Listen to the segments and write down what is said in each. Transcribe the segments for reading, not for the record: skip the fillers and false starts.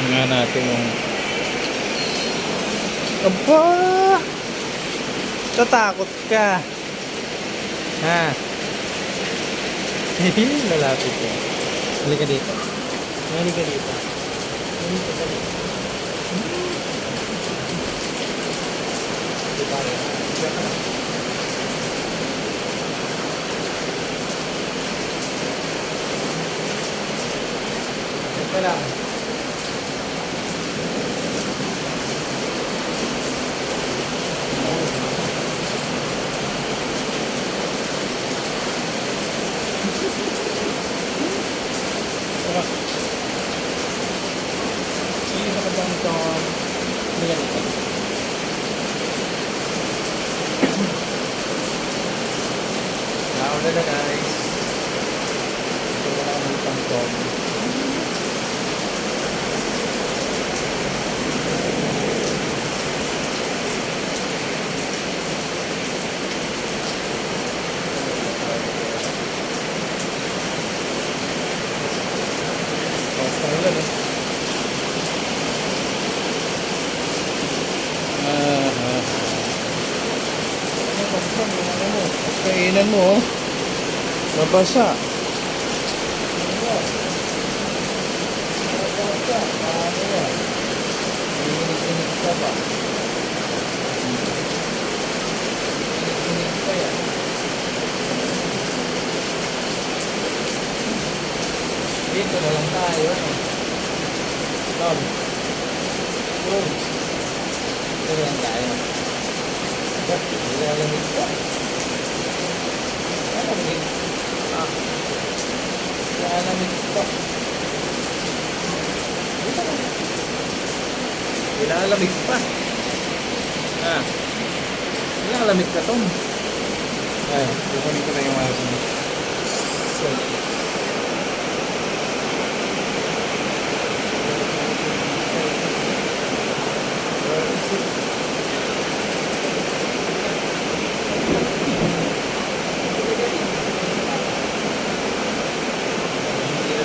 Nga natin yung... Aba! Tatakot ka. Ha? Lalapit ka. Halika dito. Halika dito. Halika ka dito. Diba rin? Diba ka lang. Diba lang. Sige na ka bang ito? Halika dito. Nauna na guys. Ito wala kami pang-tom. Basta ulan eh. Kainan mo oh. Mabasa. Inig-inig ka ba? Inig-inig ka yan. Dito na lang tayo. Tom. Tom. Dito na lang tayo. Nilalamig ka. Nilalamig. Nilalamig ka. Dito na. Nilalamig pa. Nilalamig ka, Tom. Ay, kukunin ko na yung aking cellphone.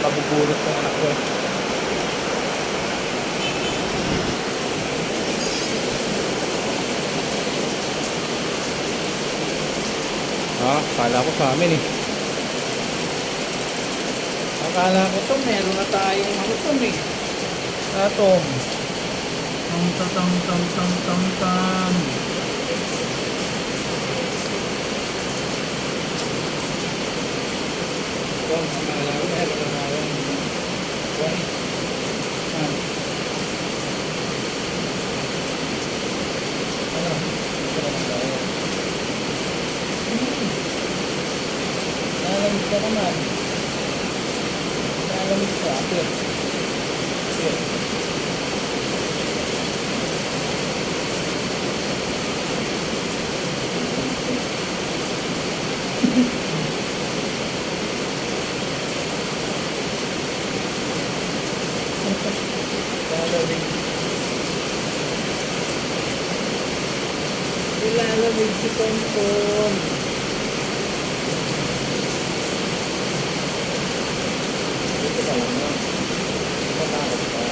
Mabubulot ng anak ko. Akala ko sa amin eh. Akala ko to meron na tayong ano to eh. Atom. Tam. Tom, akala ko meron na tayong buwan. Ano? Ito naman tayo. Nalamig ka naman. Nalamig ka. Apir. Nalamig. Nilalamig si Tonton. Dito ka lang na. Matakot ka.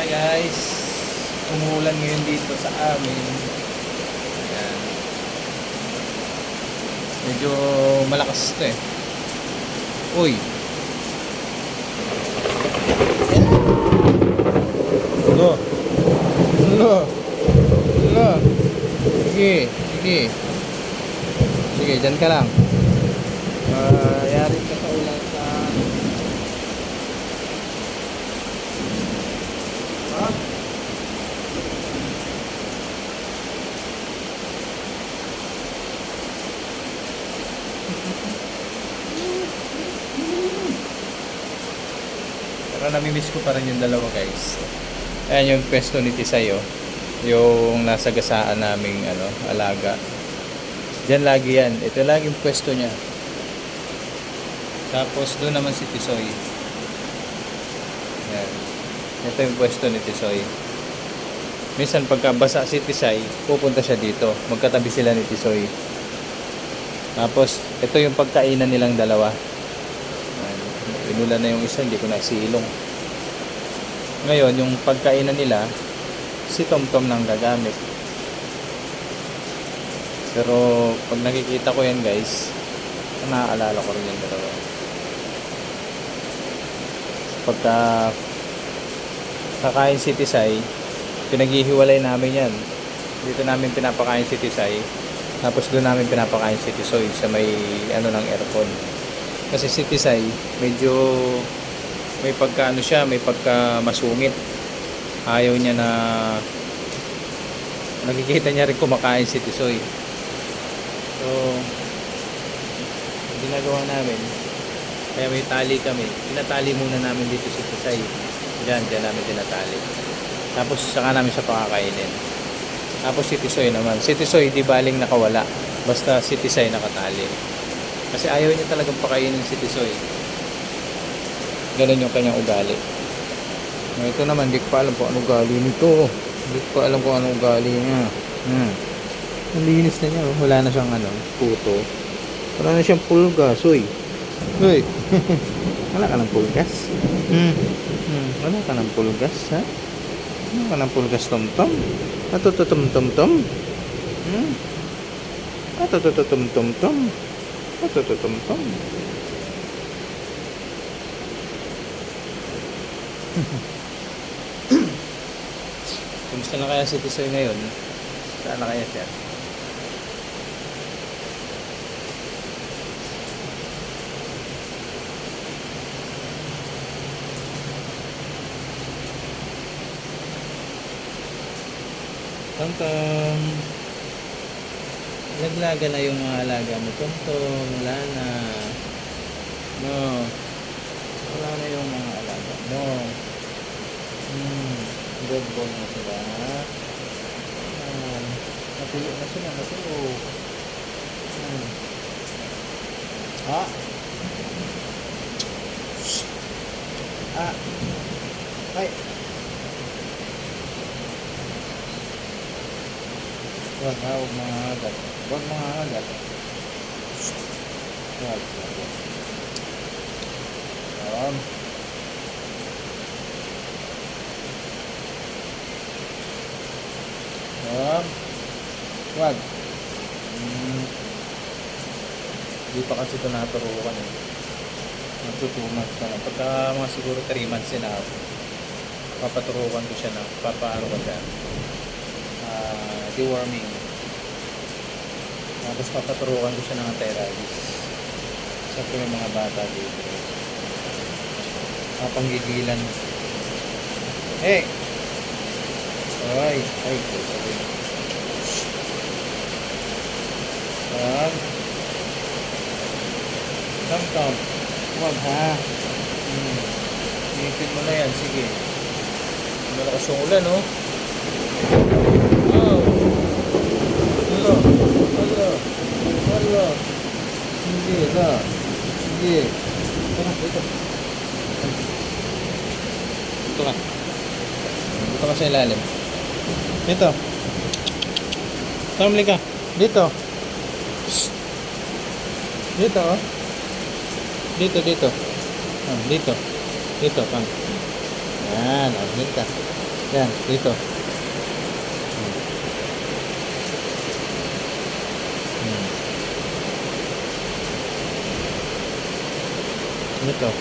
Hi guys. Umuulan ngayon dito sa amin. Ayan. Medyo malakas ito eh. Uy. Hello. Hello. Hello. Sige. Sige. Sige, dyan ka lang. Yari ka sa ulan sa... Ha? Pero namimiss ko pa rin yung dalawa guys. Ayan yung pwesto ni Tisay oh. Yung nasa gasaan naming alaga. Diyan lagi yan. Ito lagi yung pwesto niya. Tapos doon naman si Tisoy. Ayan. Ito yung pwesto ni Tisoy. Minsan pagka basa si Tisay, pupunta siya dito. Magkatabi sila ni Tisoy. Tapos ito yung pagkainan nilang dalawa. Pinulan na yung isa, hindi ko na silong. Ngayon, yung pagkainan nila, si Tom nang gagamit. Pero pag nakikita ko yan guys, naaalala ko rin yung dalawa. Pagka kakain si Tisay, pinaghihiwalay namin yan. Dito namin pinapakain si Tisay, tapos doon namin pinapakain si Tisoy sa may ng aircon. Kasi si Tisay, medyo may pagka siya, may pagka masungit. Ayaw niya na nakikita niya rin kumakain si Tisoy. So, ginagawa namin, kaya may tali kami. Tinatali muna namin dito si Tisay. Diyan namin tinatali. Tapos saka namin siya pakakainin. Tapos si Tisoy naman. Si Tisoy di baling nakawala. Basta si Tisay nakatali. Kasi ayaw niya talagang pakainin si Tisoy. Ganun yung kanyang ugali. Ito naman, hindi ko pa alam kung anong ugali nito. Hindi ko pa alam kung anong ugali niya. Ang linis na niya. Wala na siyang puto. Wala na siyang pulgas. Uy. Uy. Wala ka ng pulgas? Wala ka ng pulgas, ha? Wala ka ng pulgas, Tom-Tom? Atututum-tom-tom? Atututum-tom-tom? Atututum-tom? Kumusta na kaya si Tisoy ngayon? Saan na kaya siya? Tom-Tom, laglaga na yung mga alaga mo, Tom-Tom. Wala na. No. Wala na yung mga alaga mo. Good boy na sila. Natuyo na sila. Natuyo. Ay. Huwag mga agat. Huwag mga agat. Huwag. Wag. Hindi pa kasi ito naturukan eh. Magtutumas pa lang. Pagka mga siguro 3 months na ako, papaturukan ko siya na papaano ko siya. Deworming. Tapos papaturukan ko siya ng anti-rabies. Siyempre may mga bata dito. Panggigilan. Hey! Ay, sorry. Tom-Tom. Huwag ha. Inipin mo na yan. Sige. Malakas yung ulan, no? Oh. Hello. Sige, na. Sige. Dito. Dito ka. Dito ka sa ilalim. Dito. Tamli ka. Dito. Dito, oh. Dito. Dito. Dito, Pang. Yan, dito. Yan, dito. Hmm. Dito.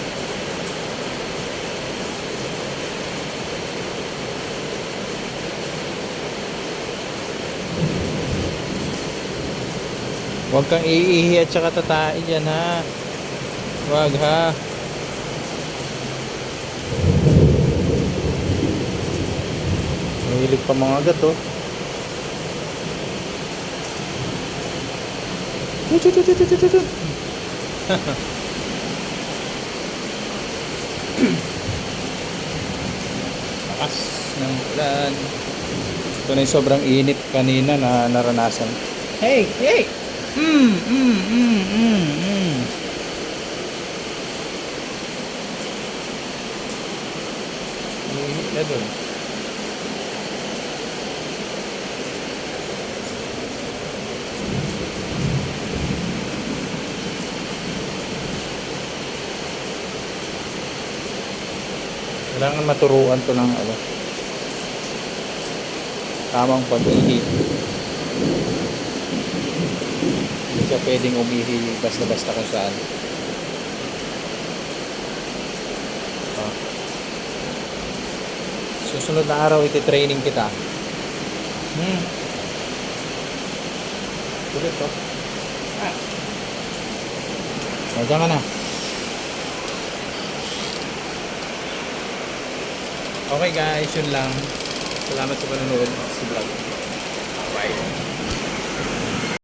Huwag kang iihi at saka tatai dyan ha. Huwag ha. Mahilig pa mga agat oh. Lakas ng ulan. Ito na yung sobrang init kanina na naranasan. Hey! Hey! Init na dun. Kailangan maturuan to ng ano, tamang pag-ihi. Hindi siya pwedeng umihi basta-basta kung saan. Ah. Susunod na araw iti-training kita. Ulit to. Diyan ka na. Okay guys, yun lang. Salamat sa panonood sa vlog. Bye.